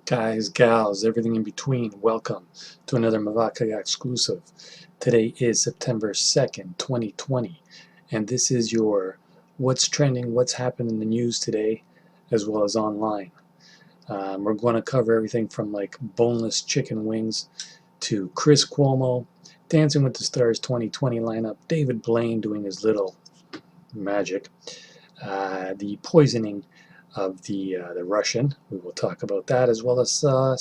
Guys, gals, everything in between, welcome to another Mavaka exclusive. Today is September 2nd, 2020, and this is your what's trending, what's happened in the news today, as well as online. We're going to cover everything from like Boneless Chicken Wings to Chris Cuomo, Dancing with the Stars 2020 lineup, David Blaine doing his little magic, the poisoning of the Russian. We will talk about that, as well as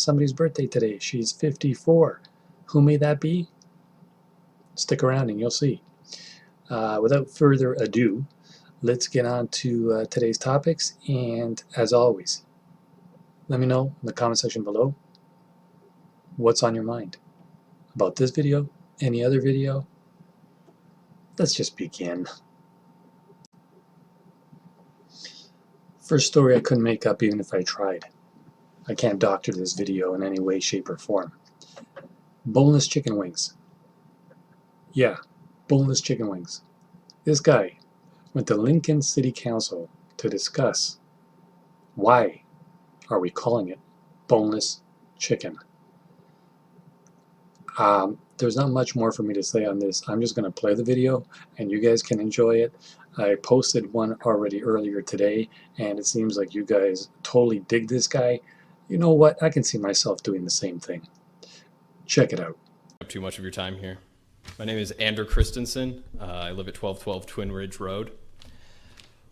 somebody's birthday today. She's 54. Who may that be? Stick around and you'll see. Without further ado, let's get on to today's topics. And as always, let me know in the comment section below what's on your mind about this video, any other video. Let's just begin. First story I couldn't make up even if I tried. I can't doctor this video in any way, shape, or form. Boneless chicken wings. Yeah, boneless chicken wings. This guy went to Lincoln City Council to discuss why are we calling it boneless chicken. There's not much more for me to say on this. I'm just going to play the video and you guys can enjoy it. I posted one already earlier today and it seems like you guys totally dig this guy. You know what? I can see myself doing the same thing. Check it out. Too much of your time here. My name is Ander Christensen. I live at 1212 Twin Ridge Road.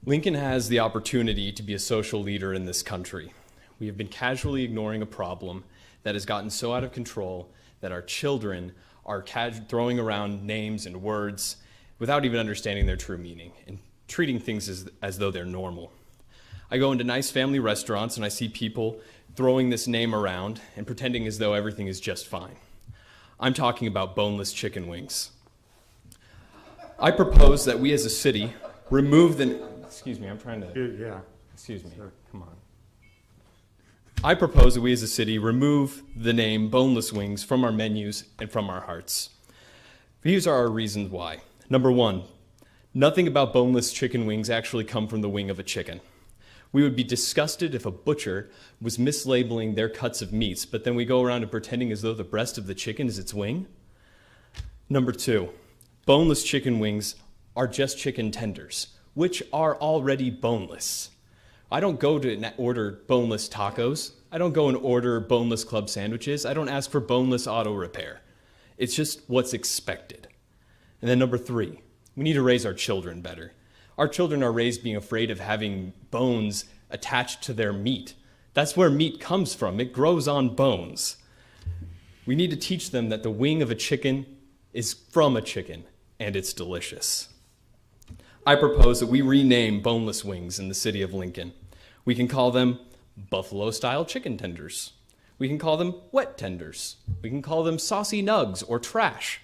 Lincoln has the opportunity to be a social leader in this country. We have been casually ignoring a problem that has gotten so out of control that our children are throwing around names and words without even understanding their true meaning and treating things as though they're normal. I go into nice family restaurants and I see people throwing this name around and pretending as though everything is just fine. I'm talking about boneless chicken wings. I propose that we as a city remove the... Excuse me, I'm trying to... Yeah. Excuse me, Sure. come on. I propose that we as a city remove the name boneless wings from our menus and from our hearts. These are our reasons why. Number one, nothing about boneless chicken wings actually come from the wing of a chicken. We would be disgusted if a butcher was mislabeling their cuts of meats, but then we go around and pretending as though the breast of the chicken is its wing. Number two, boneless chicken wings are just chicken tenders, which are already boneless. I don't go to order boneless tacos. I don't go and order boneless club sandwiches. I don't ask for boneless auto repair. It's just what's expected. And then number three, we need to raise our children better. Our children are raised being afraid of having bones attached to their meat. That's where meat comes from. It grows on bones. We need to teach them that the wing of a chicken is from a chicken, and it's delicious. I propose that we rename boneless wings in the city of Lincoln. We can call them buffalo-style chicken tenders. We can call them wet tenders. We can call them saucy nugs or trash.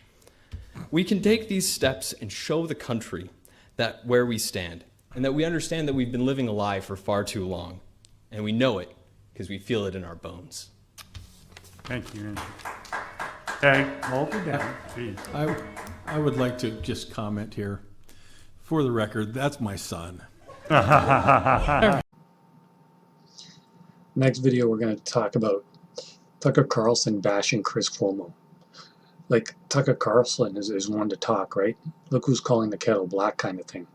We can take these steps and show the country that where we stand and that we understand that we've been living a lie for far too long. And we know it because we feel it in our bones. Thank you, Andrew. Okay, hold it down. Jeez. I would like to just comment here. For the record, that's my son. Next video, we're going to talk about Tucker Carlson bashing Chris Cuomo. Like, Tucker Carlson is one to talk, right? Look who's calling the kettle black kind of thing.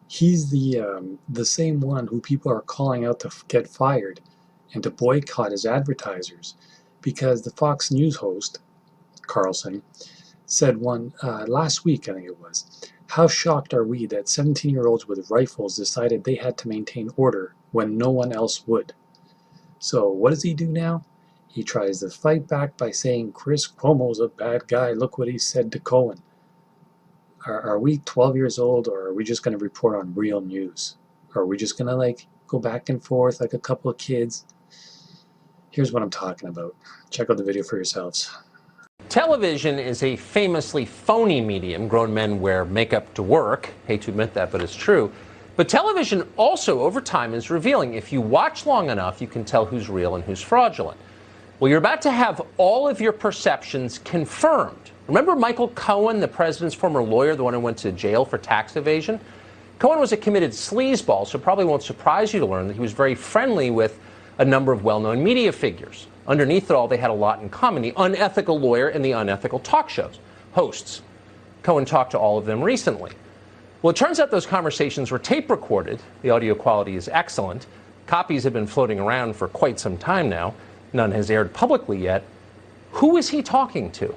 He's the same one who people are calling out to get fired and to boycott as advertisers because the Fox News host, Carlson, said last week, I think it was, how shocked are we that 17-year-olds with rifles decided they had to maintain order when no one else would? So what does he do now? He tries to fight back by saying Chris Cuomo's a bad guy. Look what he said to Cohen. Are we 12 years old, or are we just going to report on real news? Or are we just going to like go back and forth like a couple of kids? Here's what I'm talking about. Check out the video for yourselves. Television is a famously phony medium. Grown men wear makeup to work. Hate to admit that, but it's true. But television also, over time, is revealing. If you watch long enough, you can tell who's real and who's fraudulent. Well, you're about to have all of your perceptions confirmed. Remember Michael Cohen, the president's former lawyer, the one who went to jail for tax evasion? Cohen was a committed sleazeball, so it probably won't surprise you to learn that he was very friendly with a number of well-known media figures. Underneath it all, they had a lot in common: the unethical lawyer and the unethical talk shows hosts. Cohen talked to all of them recently. Well, it turns out those conversations were tape recorded. The audio quality is excellent. Copies have been floating around for quite some time now. None has aired publicly yet. Who is he talking to?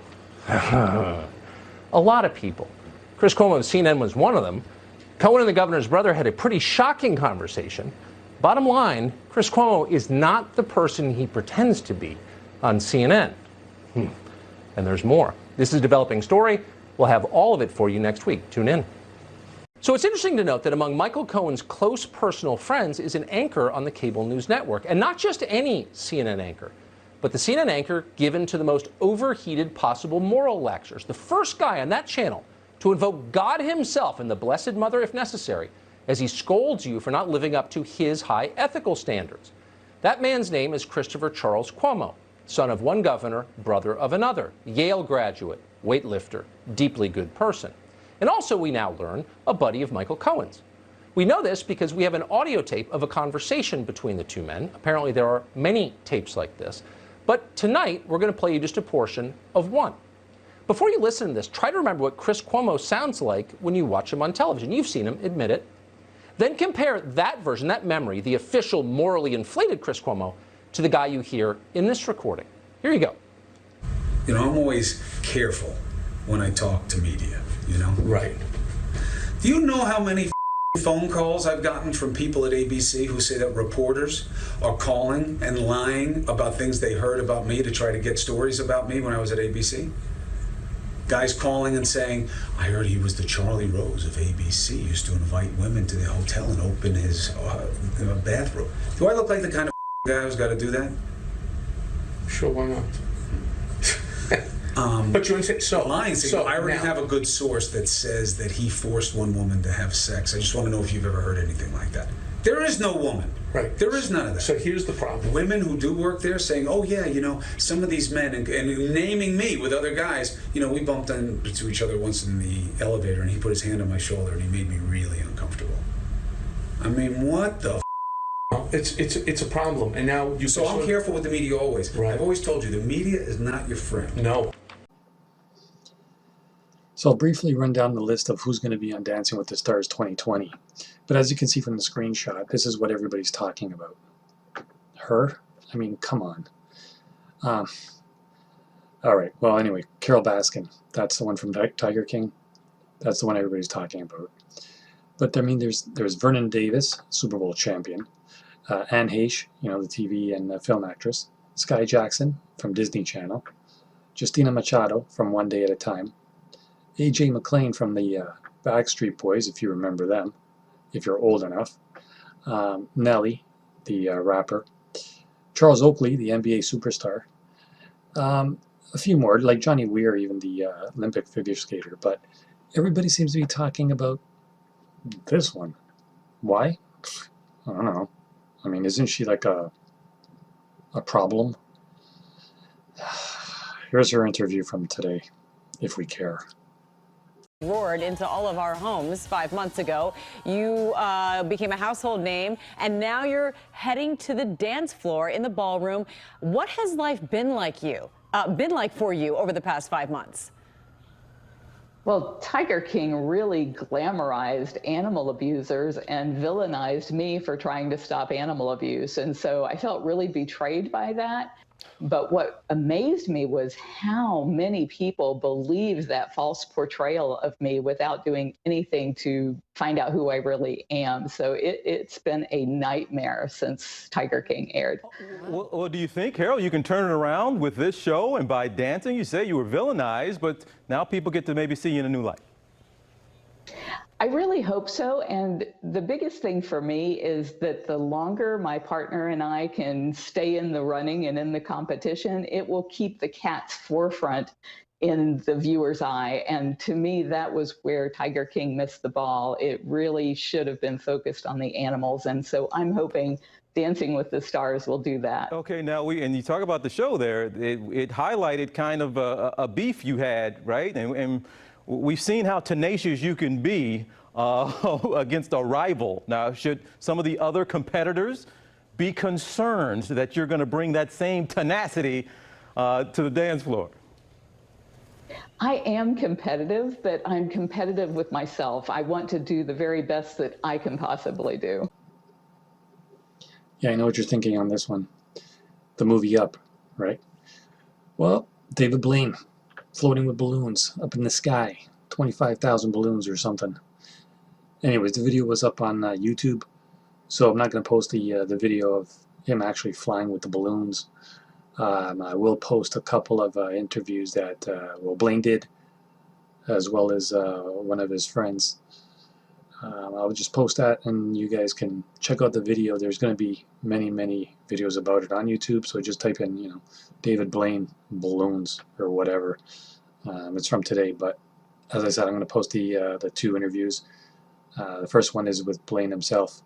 A lot of people. Chris Cuomo of CNN was one of them. Cohen and the governor's brother had a pretty shocking conversation. Bottom line, Chris Cuomo is not the person he pretends to be on CNN. And there's more. This is a developing story. We'll have all of it for you next week. Tune in. So it's interesting to note that among Michael Cohen's close personal friends is an anchor on the cable news network. And not just any CNN anchor, but the CNN anchor given to the most overheated possible moral lectures. The first guy on that channel to invoke God himself and the Blessed Mother if necessary, as he scolds you for not living up to his high ethical standards. That man's name is Christopher Charles Cuomo, son of one governor, brother of another, Yale graduate, weightlifter, deeply good person. And also, we now learn, a buddy of Michael Cohen's. We know this because we have an audio tape of a conversation between the two men. Apparently, there are many tapes like this. But tonight, we're going to play you just a portion of one. Before you listen to this, try to remember what Chris Cuomo sounds like when you watch him on television. You've seen him, admit it. Then compare that version, that memory, the official, morally inflated Chris Cuomo, to the guy you hear in this recording. Here you go. You know, I'm always careful when I talk to media, you know? Right. Do you know how many phone calls I've gotten from people at ABC who say that reporters are calling and lying about things they heard about me to try to get stories about me when I was at ABC? Guys calling and saying, I heard he was the Charlie Rose of ABC. He used to invite women to the hotel and open his bathroom. Do I look like the kind of guy who's got to do that? Sure, why not? But you're lying. So I already have a good source that says that he forced one woman to have sex. I just want to know if you've ever heard anything like that. There is no woman. Right. There is none of that. So here's the problem. Women who do work there saying, oh yeah, you know, some of these men, and naming me with other guys, you know, we bumped into each other once in the elevator and he put his hand on my shoulder and he made me really uncomfortable. I mean, what the It's a problem. And now you So I'm careful with the media always. Right. I've always told you, the media is not your friend. No. So I'll briefly run down the list of who's going to be on Dancing with the Stars 2020. But as you can see from the screenshot, this is what everybody's talking about. Her? I mean, come on. All right. Well, anyway, Carol Baskin. That's the one from Tiger King. That's the one everybody's talking about. But I mean, there's Vernon Davis, Super Bowl champion. Anne Heche, you know, the TV and film actress. Sky Jackson from Disney Channel. Justina Machado from One Day at a Time. A.J. McClain from the Backstreet Boys, if you remember them, if you're old enough. Nelly, the rapper. Charles Oakley, the NBA superstar. A few more, like Johnny Weir, even the Olympic figure skater. But everybody seems to be talking about this one. Why? I don't know. I mean, isn't she like a problem? Here's her interview from today, if we care. Roared into all of our homes 5 months ago. You became a household name, and now you're heading to the dance floor in the ballroom. What has life been like for you over the past 5 months? Well, Tiger King really glamorized animal abusers and villainized me for trying to stop animal abuse. And so I felt really betrayed by that. But what amazed me was how many people believed that false portrayal of me without doing anything to find out who I really am. So it's been a nightmare since Tiger King aired. Well, do you think, Carol, you can turn it around with this show, and by dancing, you say you were villainized, but now people get to maybe see you in a new light? I really hope so. And the biggest thing for me is that the longer my partner and I can stay in the running and in the competition, it will keep the cat's forefront in the viewer's eye. And to me, that was where Tiger King missed the ball. It really should have been focused on the animals. And so I'm hoping Dancing with the Stars will do that. Okay, now and you talk about the show there, it highlighted kind of a beef you had, right? And we've seen how tenacious you can be against a rival. Now, should some of the other competitors be concerned that you're going to bring that same tenacity to the dance floor? I am competitive, but I'm competitive with myself. I want to do the very best that I can possibly do. Yeah, I know what you're thinking on this one. The movie Up, right? Well, David Blaine, floating with balloons up in the sky, 25,000 balloons or something. Anyways, the video was up on YouTube, so I'm not going to post the video of him actually flying with the balloons. I will post a couple of interviews that Blaine did, as well as one of his friends. I'll just post that, and you guys can check out the video. There's going to be many videos about it on YouTube, so just type in, David Blaine balloons or whatever. It's from today, but as I said, I'm going to post the two interviews. The first one is with Blaine himself,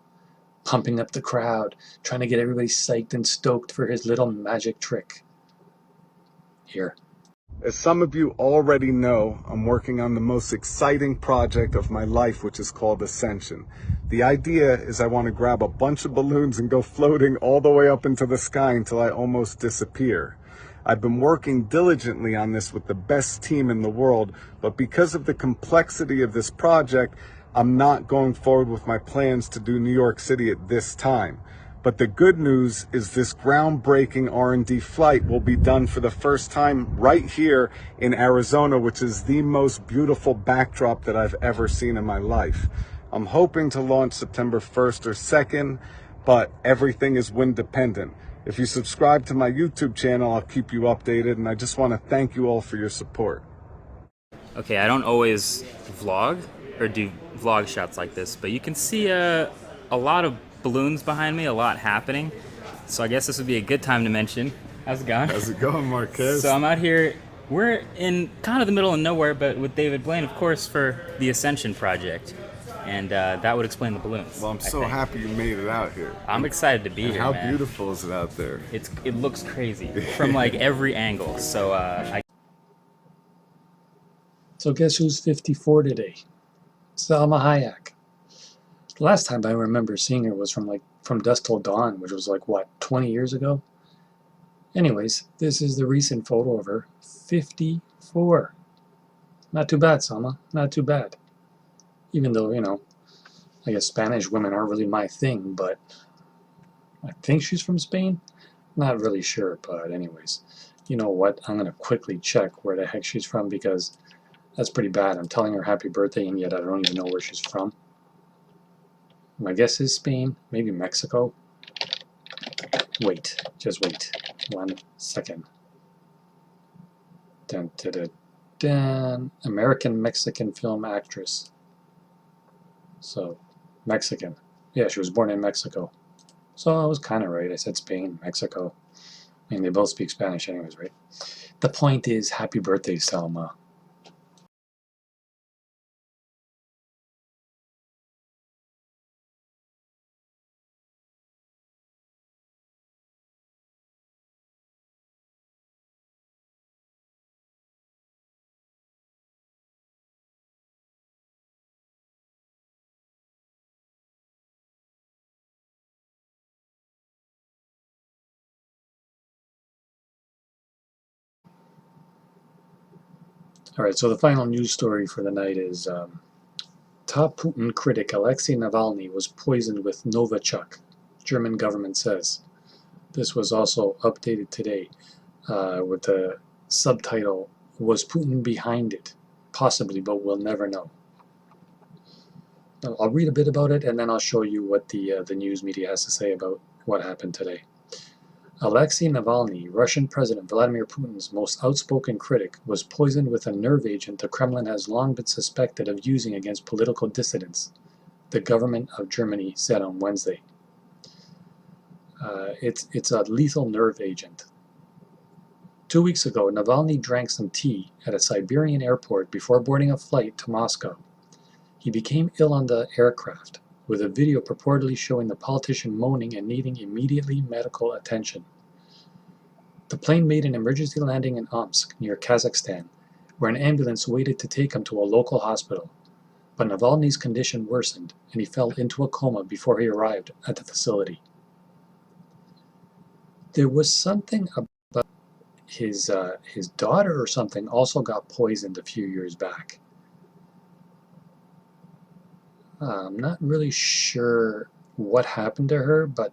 pumping up the crowd, trying to get everybody psyched and stoked for his little magic trick. Here. As some of you already know, I'm working on the most exciting project of my life, which is called Ascension. The idea is I want to grab a bunch of balloons and go floating all the way up into the sky until I almost disappear. I've been working diligently on this with the best team in the world, but because of the complexity of this project, I'm not going forward with my plans to do New York City at this time. But the good news is this groundbreaking R&D flight will be done for the first time right here in Arizona, which is the most beautiful backdrop that I've ever seen in my life. I'm hoping to launch September 1st or 2nd, but everything is wind dependent. If you subscribe to my YouTube channel, I'll keep you updated, and I just want to thank you all for your support. Okay, I don't always vlog or do vlog shots like this, but you can see a lot of balloons behind me, a lot happening. So I guess this would be a good time to mention. How's it going? How's it going, Marquez? So I'm out here, we're in kind of the middle of nowhere, but with David Blaine, of course, for the Ascension project. And that would explain the balloons. Well, I'm so happy you made it out here. I'm excited to be here, How man. beautiful is it out there? It looks crazy from like every angle. So So guess who's 54 today? Salma Hayek. The last time I remember seeing her was from Dusk Till Dawn, which was like, what, 20 years ago? Anyways, this is the recent photo of her, 54. Not too bad, Salma, not too bad. Even though, I guess Spanish women aren't really my thing, but I think she's from Spain. Not really sure, but anyways. You know what? I'm going to quickly check where the heck she's from, because that's pretty bad. I'm telling her happy birthday, and yet I don't even know where she's from. My guess is Spain, maybe Mexico. Wait, just wait 1 second. Dun, dun, dun, dun. American-Mexican film actress. So, Mexican. Yeah, she was born in Mexico. So I was kind of right. I said Spain, Mexico. I mean, they both speak Spanish anyways, right? The point is, happy birthday, Salma. All right, so the final news story for the night is top Putin critic Alexei Navalny was poisoned with Novichok, German government says. This was also updated today with the subtitle, "Was Putin behind it? Possibly, but we'll never know." Now, I'll read a bit about it, and then I'll show you what the news media has to say about what happened today. Alexei Navalny, Russian President Vladimir Putin's most outspoken critic, was poisoned with a nerve agent the Kremlin has long been suspected of using against political dissidents, the government of Germany said on Wednesday. It's a lethal nerve agent. 2 weeks ago, Navalny drank some tea at a Siberian airport before boarding a flight to Moscow. He became ill on the aircraft, with a video purportedly showing the politician moaning and needing immediately medical attention. The plane made an emergency landing in Omsk, near Kazakhstan, where an ambulance waited to take him to a local hospital. But Navalny's condition worsened, and he fell into a coma before he arrived at the facility. There was something about his daughter or something also got poisoned a few years back. I'm not really sure what happened to her, but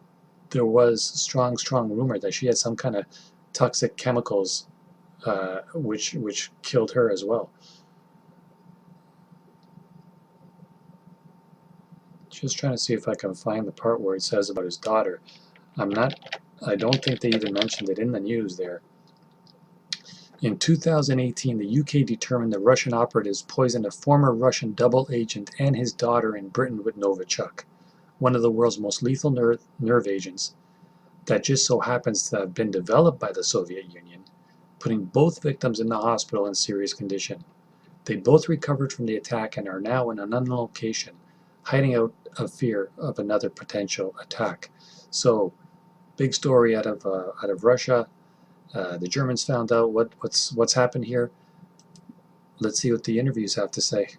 there was strong rumor that she had some kind of toxic chemicals, which killed her as well. Just trying to see if I can find the part where it says about his daughter. I don't think they even mentioned it in the news there. In 2018, the UK determined that Russian operatives poisoned a former Russian double agent and his daughter in Britain with Novichok, one of the world's most lethal nerve agents that just so happens to have been developed by the Soviet Union, putting both victims in the hospital in serious condition. They both recovered from the attack and are now in an unknown location, hiding out of fear of another potential attack. So, big story out of Russia. The Germans found out what's happened here. Let's see what the interviews have to say.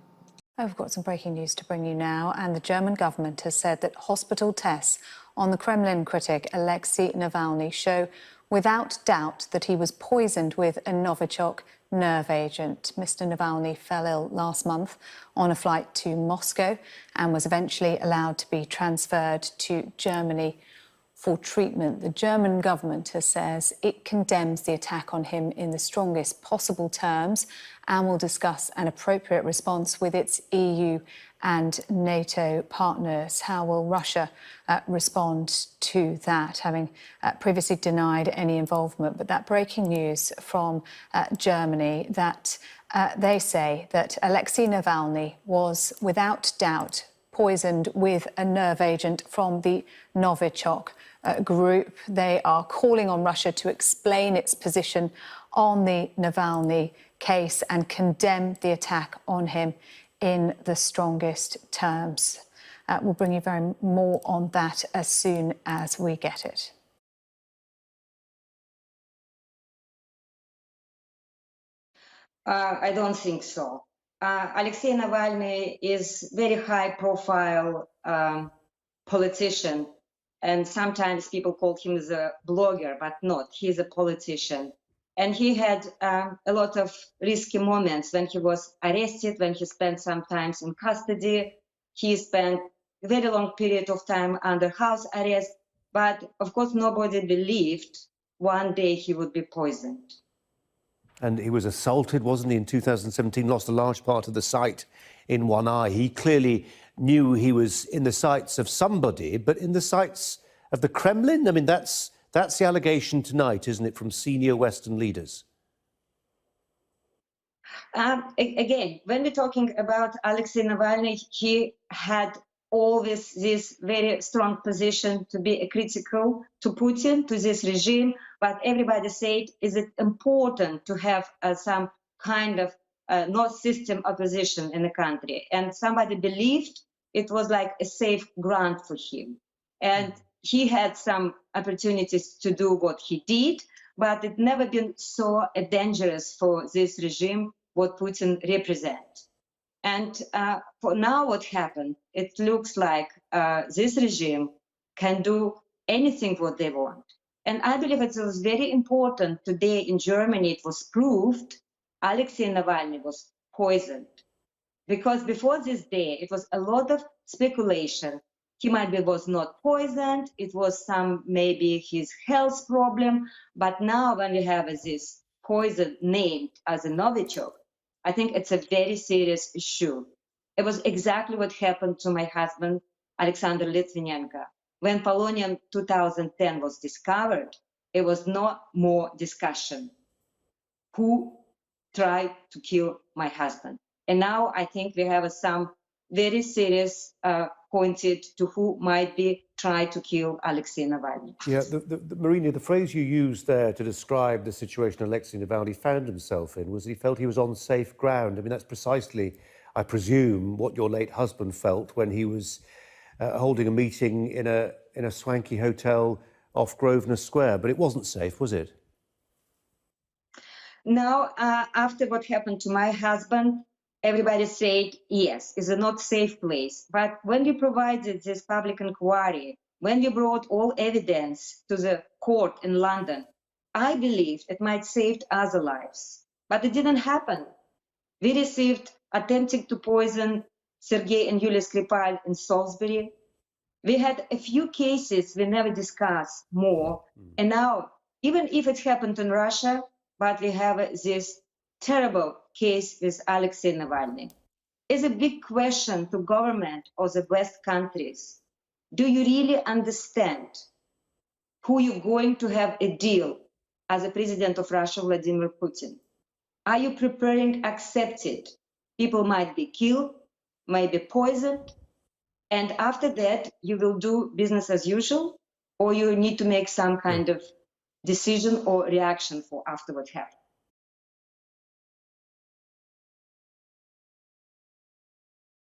I've got some breaking news to bring you now, and the German government has said that hospital tests on the Kremlin critic Alexei Navalny show without doubt that he was poisoned with a Novichok nerve agent. Mr. Navalny fell ill last month on a flight to Moscow and was eventually allowed to be transferred to Germany for treatment. The German government says it condemns the attack on him in the strongest possible terms and will discuss an appropriate response with its EU and NATO partners. How will Russia respond to that, having previously denied any involvement? But that breaking news from Germany that they say that Alexei Navalny was without doubt poisoned with a nerve agent from the Novichok group. They are calling on Russia to explain its position on the Navalny case and condemn the attack on him in the strongest terms. We'll bring you more on that as soon as we get it. I don't think so. Alexei Navalny is very high-profile politician, and sometimes people call him the blogger, but not. He's a politician. And he had a lot of risky moments when he was arrested, when he spent some time in custody. He spent a very long period of time under house arrest. But of course, nobody believed one day he would be poisoned. And he was assaulted, wasn't he, in 2017, lost a large part of the sight in one eye. He clearly knew he was in the sights of somebody, but in the sights of the Kremlin? I mean, that's the allegation tonight, isn't it, from senior Western leaders? Again, when we're talking about Alexei Navalny, he had always this very strong position to be critical to Putin, to this regime. But everybody said, is it important to have some kind of North system opposition in the country? And somebody believed it was like a safe ground for him. And he had some opportunities to do what he did, but it never been so dangerous for this regime, what Putin represents. And for now, what happened, it looks like this regime can do anything what they want. And I believe it was very important today in Germany, it was proved Alexei Navalny was poisoned. Because before this day, it was a lot of speculation. He was not poisoned. It was maybe his health problem. But now when we have this poison named as a Novichok, I think it's a very serious issue. It was exactly what happened to my husband, Alexander Litvinenko. When polonium 2010 was discovered, it was no more discussion. Who tried to kill my husband? And now I think we have some very serious pointed to who might be trying to kill Alexei Navalny. Yeah, Marina, the phrase you used there to describe the situation Alexei Navalny found himself in was he felt he was on safe ground. I mean, that's precisely, I presume, what your late husband felt when he was holding a meeting in a swanky hotel off Grosvenor Square. But it wasn't safe, was it? Now, after what happened to my husband, everybody said, yes, it's a not safe place. But when we provided this public inquiry when we brought all evidence to the court in London, I believed it might save other lives, but it didn't happen. We received attempting to poison Sergei and Yulia Skripal in Salisbury. We had a few cases we never discussed more. And now, even if it happened in Russia, but we have this terrible case with Alexei Navalny. It's a big question to government of the West countries. Do you really understand who you're going to have a deal as a president of Russia, Vladimir Putin? Are you preparing to accept it? People might be killed, might be poisoned, and after that, you will do business as usual, or you need to make some kind of decision or reaction for after what happened.